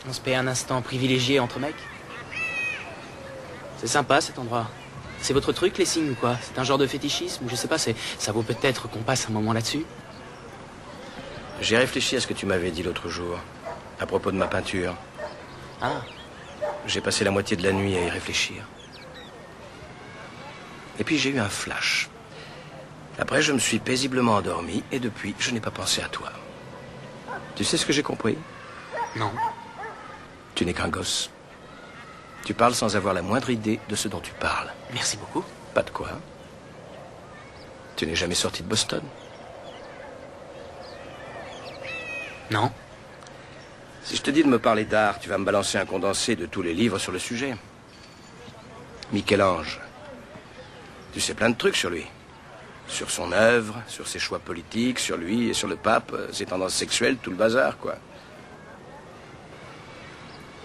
On se paie un instant privilégié entre mecs. C'est sympa cet endroit. C'est votre truc les signes ou quoi? C'est un genre de fétichisme? Je sais pas, ça vaut peut-être qu'on passe un moment là-dessus. J'ai réfléchi à ce que tu m'avais dit l'autre jour, à propos de ma peinture. Ah. J'ai passé la moitié de la nuit à y réfléchir. Et puis j'ai eu un flash. Après, je me suis paisiblement endormi et depuis, je n'ai pas pensé à toi. Tu sais ce que j'ai compris? Non. Tu n'es qu'un gosse. Tu parles sans avoir la moindre idée de ce dont tu parles. Merci beaucoup. Pas de quoi. Tu n'es jamais sorti de Boston? Non. Si je te dis de me parler d'art, tu vas me balancer un condensé de tous les livres sur le sujet. Michel-Ange. Tu sais plein de trucs sur lui. Sur son œuvre, sur ses choix politiques, sur lui et sur le pape, ses tendances sexuelles, tout le bazar, quoi.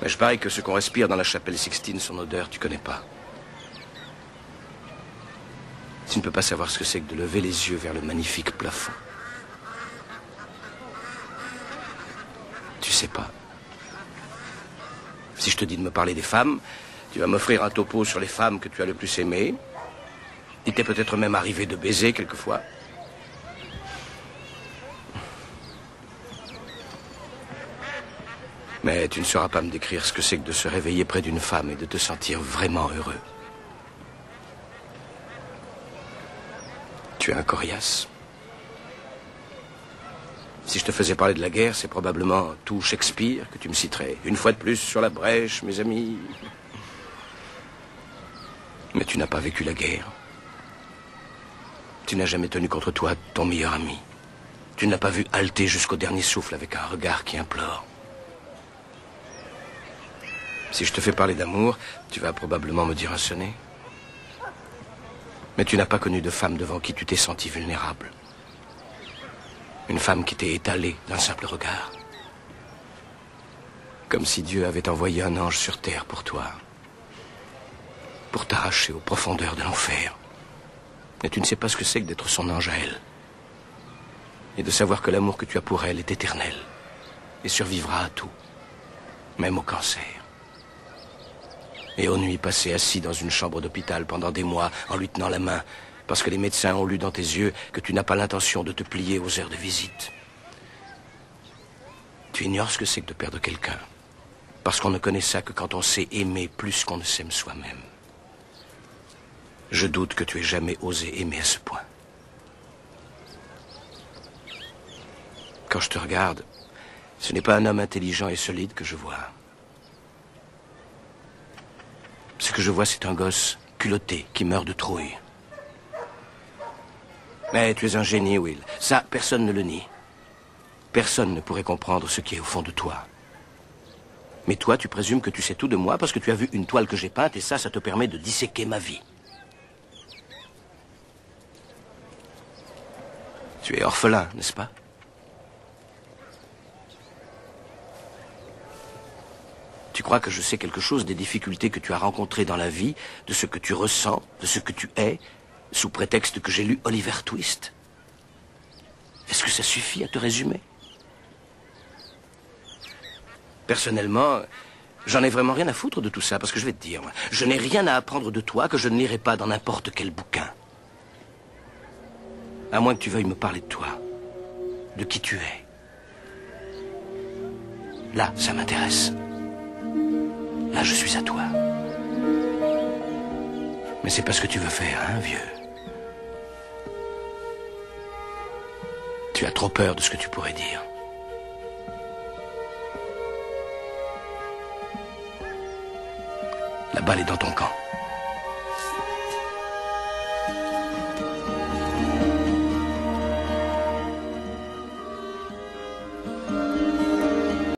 Mais je parie que ce qu'on respire dans la chapelle Sixtine, son odeur, tu connais pas. Tu ne peux pas savoir ce que c'est que de lever les yeux vers le magnifique plafond. Tu sais pas. Si je te dis de me parler des femmes, tu vas m'offrir un topo sur les femmes que tu as le plus aimées. Il t'est peut-être même arrivé de baiser quelquefois. Mais tu ne sauras pas me décrire ce que c'est que de se réveiller près d'une femme et de te sentir vraiment heureux. Tu es un coriace. Si je te faisais parler de la guerre, c'est probablement tout Shakespeare que tu me citerais. Une fois de plus sur la brèche, mes amis. Mais tu n'as pas vécu la guerre. Tu n'as jamais tenu contre toi ton meilleur ami. Tu ne l'as pas vu halter jusqu'au dernier souffle avec un regard qui implore. Si je te fais parler d'amour, tu vas probablement me dire un sonnet. Mais tu n'as pas connu de femme devant qui tu t'es senti vulnérable. Une femme qui t'est étalée d'un simple regard. Comme si Dieu avait envoyé un ange sur terre pour toi. Pour t'arracher aux profondeurs de l'enfer. Et tu ne sais pas ce que c'est que d'être son ange à elle. Et de savoir que l'amour que tu as pour elle est éternel. Et survivra à tout. Même au cancer. Et aux nuits passées assis dans une chambre d'hôpital pendant des mois en lui tenant la main. Parce que les médecins ont lu dans tes yeux que tu n'as pas l'intention de te plier aux heures de visite. Tu ignores ce que c'est que de perdre quelqu'un. Parce qu'on ne connaît ça que quand on sait aimer plus qu'on ne s'aime soi-même. Je doute que tu aies jamais osé aimer à ce point. Quand je te regarde, ce n'est pas un homme intelligent et solide que je vois. Ce que je vois, c'est un gosse culotté qui meurt de trouille. Mais tu es un génie, Will. Ça, personne ne le nie. Personne ne pourrait comprendre ce qui est au fond de toi. Mais toi, tu présumes que tu sais tout de moi parce que tu as vu une toile que j'ai peinte et ça te permet de disséquer ma vie. Tu es orphelin, n'est-ce pas? Tu crois que je sais quelque chose des difficultés que tu as rencontrées dans la vie, de ce que tu ressens, de ce que tu es, sous prétexte que j'ai lu Oliver Twist? Est-ce que ça suffit à te résumer? Personnellement, j'en ai vraiment rien à foutre de tout ça, parce que je vais te dire, je n'ai rien à apprendre de toi que je ne lirai pas dans n'importe quel bouquin. À moins que tu veuilles me parler de toi, de qui tu es. Là, ça m'intéresse. Là, je suis à toi. Mais c'est pas ce que tu veux faire, hein, vieux? Tu as trop peur de ce que tu pourrais dire. La balle est dans ton camp.